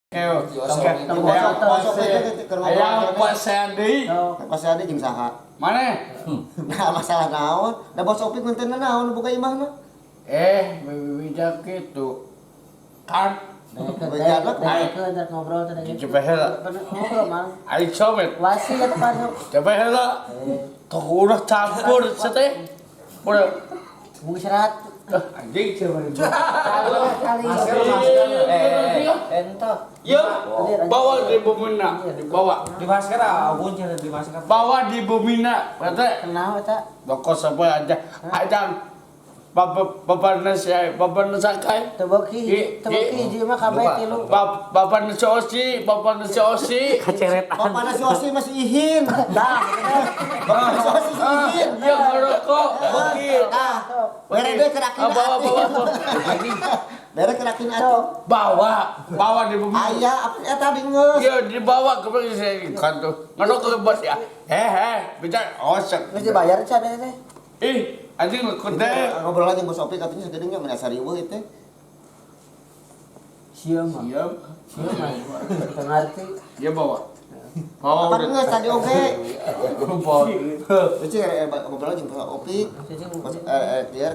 Ayam pasandi. Pas ada jeung saha. Mana? Nah, masalah naon? Da bos opik ngeunteun naon buka imahna? Bijak gitu. Kan ngobrol tadi. coba heula. Ngobrol mang. Ai coba. Wasi eta panu. Coba heula. Tuh udah campur seteh. Udah Mau istirahat. anjing coba. Kali. Ento. Yo, bawa di Bumina, dibawa. Di masker agun jangan di masker. Bawa di Bumina, kata Kenapa eta? doko apa aja. Ajang bapak nasi kai. Tebeki hiji mah kabeh tilu. Bapak nasi osi. Keceretan. Bapak nasi osi masih ihin. Dah. Bapak nasi osi ihin. Ya merokok. Oke. Bere deh kerakin Bawa. Bere kerakin atuh. Bawa di Bumina. Aya apa eta dingeus. Iya dibawa ke kantor. Ngerokok bos ya. Bicara osek. Geus dibayar can teh. Ih, anjing ngekode. Ngobrol aja bos opik katanya segedengnya mana sariweuh teh. Sieu mah. Siap. Teu ngarti. Dia bawa. Apa geus tadi oge. Bawa. Euy ngobrol aja bos opik. Dia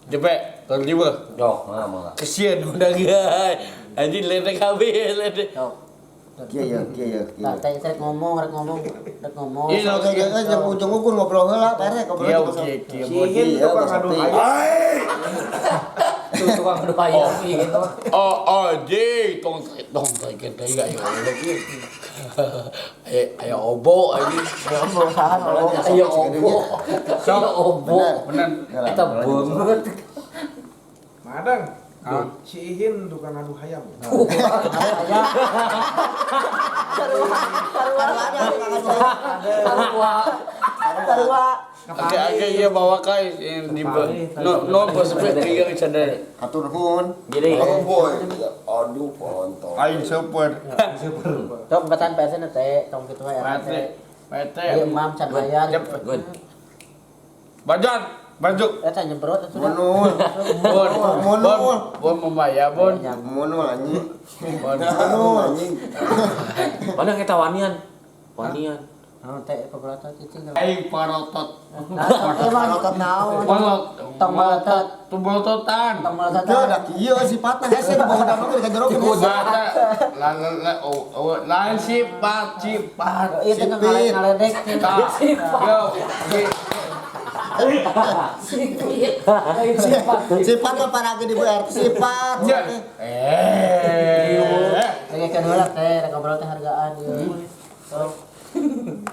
Cepet, tolong jiwa. Yo, mah. Kesian udah guys. Anjing ledek habis ledek. Kieu ya. Nah, teh rek ngomong. Ini lo Oke, jam ujung ukur ngobrol heula, bare ngobrol Iya, bos oke. Sihin tukang adu ayam. Tuh tukang adu ayam gitu. Oh, tong kita enggak ya. Ayo obo anjing. Ayo obo. Bener. Eta banget. Madang, si Ihin tukang adu hayam. Sarua. Iya bawa kai di no bos sepeda yang sadar. Hatur nuhun. Jadi boy. Aduh, pontong. Aing super. Tong batan pesen teh, tong kitu we era teh. Ieu mam can bayar. Bajan, baju. Eta nyemprot sudah. Munul. Bon membayar bon. Munul anjing. Bon. Munul anjing. mana kita wanian. Oh teh pekulata cicing. Aing parotot. Emang otot naon? Tong balatot. Tumbototan. Tong balatot. Dia ada kieu sifatna hese di bawah danau ke jero Lain sifat. Ieu teh ngaledek. Sifat mah parage di BR sifat. Kayak kan heula teh rek ngobrol teh hargaan ieu.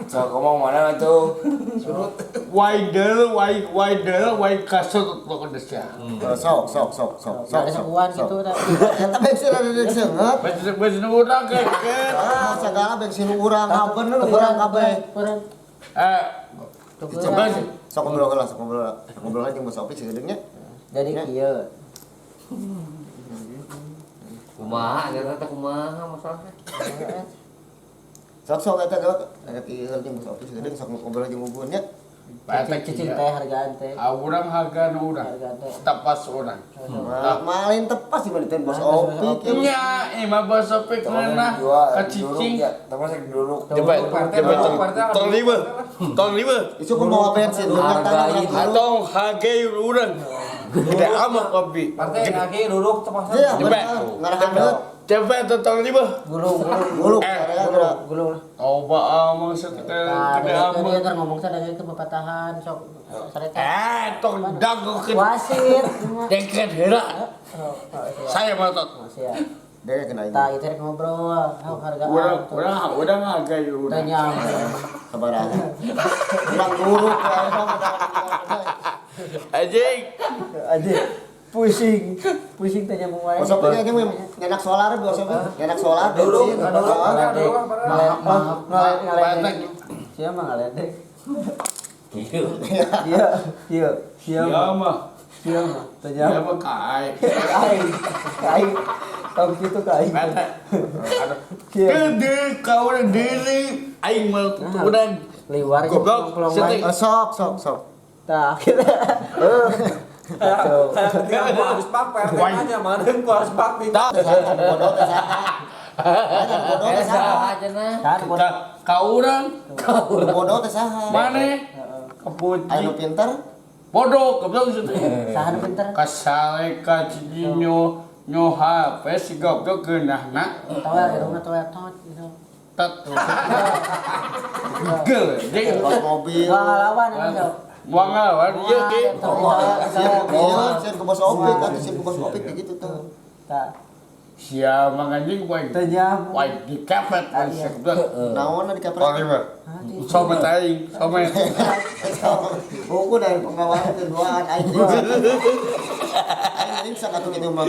So ngomong mana tuh? Why kasut lo kedesya. Sok. Ada sebuan gitu teh. Eta bensin ada di seungeut. Bensin urang keker. Segala bensin urang bener urang kabeh. Coba sih. Sok ngobrol aja bos opik segedengnya. Dari kieu. Kumaha ternyata kumaha masalahnya. Sok eta dok. Ada kieu jeung bos opik segedeng sok ngobrol aja ngubunnya. Cicing teh hargaan teh. Urang harga nu urang. Hargaan teh. Tepas urang. Malin tepas di mana bos opik. Nya, mah bos opik ngeunah kacicing. Termasuk dulu. Tong lima. Isu pun mau bensin. Atau harga urang. Gede amat kopi. Partai lagi duduk termasuk. Iya, ngarahan Cepet tong lima. Gulung. Gulung. Coba amang setelah Nah, gede dia amat. kan ngomong teh itu bepatahan sok sareta. Tong dago ke Wasit. deket heula. Saya motot. Masih ya. Dia kena ini. Tah itu rek ngobrol, hargaan. Udah ngagai urang. Tanya. Sabaran. Urang guru. Anjing. Pusing tanya mau wae. Bos opik aja nyenak solar bos opik. Nyenak solar Dulu, bensin. dulu. Ngaledek. Siapa mah ngaledek? Iya. Ya mah. Tanya. Ya mah kai. Kai. Tahu gitu kai. Gede kau orang diri. Aing mah urang. Liwar Goblok. Sok. Tah akhirnya Dia mau habis pak PRT aja mana gua harus pak nih. Bodoh teh saha. Bodoh teh saha. aja nah. Kan Kau orang bodoh teh saha. mana? Kepuji. Anu pinter. Bodoh, kebetulan situ. Sahan pinter. Kasale kacinyo nyoha pes goblok geunah na. Tahu ya rumah tahu ya tot gitu. Tet. Gede. Pas mobil. Lawan itu. Buang lawan ieu ge. Siap ke bos opik, atau siap ke bos opik kayak gitu tuh. Tak. Sia manganjing wae. Ternyam. Wae dikepet wae sekebetulan. Naon di kapal. Sorry, Pak. Somet aing, somet. Buku dari pengawasan keduaan aing. Aing sakatu kitu mah.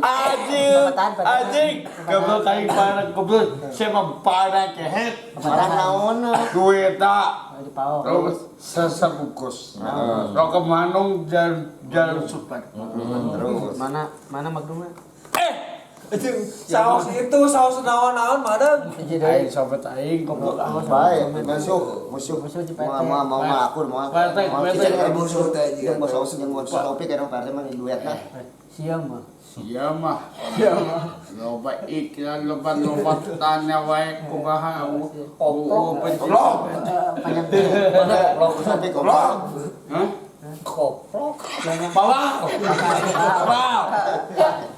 Anjing. Goblok aing parah goblok. Siapa parah kehet. Barang naon? Duit tak. Di pau. Terus sesebungkus. Rokok manung jalan supan. Terus. Mana magduma? Saus itu saus naon-naon madang. Aing sobat aing goblok. Baik, musuh mau aku mau. Musuh teh Jeung bos opik jeung bos opik kadang partai mah duetna. Siam mah. Sia mah. Loba iklan loba tanya wae kumaha oh pencelok. Panjang. Bos opik goblok. Hah? Koplok. Bawa.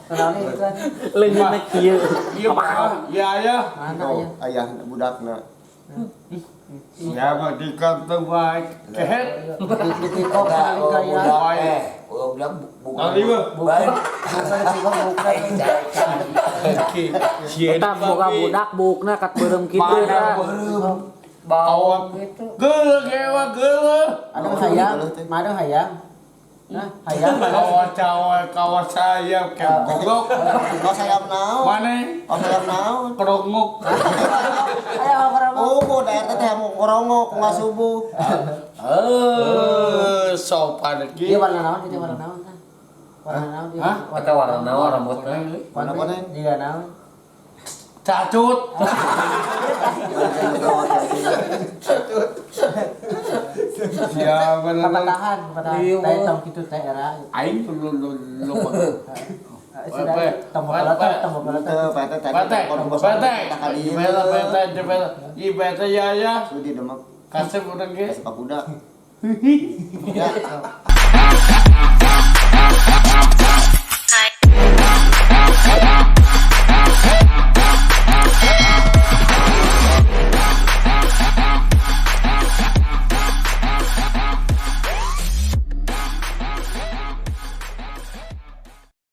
Kenal ini kan. Leungeun kieu. Ieu mah ya ya. Mana ya? Ayah budakna. Ya mah di kantong wae kehet. Di tikok kali gaya. Wae. Gua bilang Kali mah. Bukan tikok bukan. Eta boga budak bukna kat beureum kitu da. Bawang geuleuh gewa geuleuh. Ada hayang, mana hayang? Nah, hayang. Kawas saya kayak goblok. Kau sayap naon? Mana? Kau sayap naon? Kerongok. Ayo orang mau. Oh, daerah teh mau korongok nggak subuh. Sopan lagi. Dia warna naon? Dia warna naon kan? Warna naon dia? Hah? Eta warna naon rambutna? Warna apa nih? Dia naon? Cacut. Siapa Kapatahan, kapatahan. Teh tong kitu teh era. Aing lu lupa. Sudah tombol kalater, tombol kalater. Ibete ya. Sudi demak. Kasih urang ge. Kasih pakuda.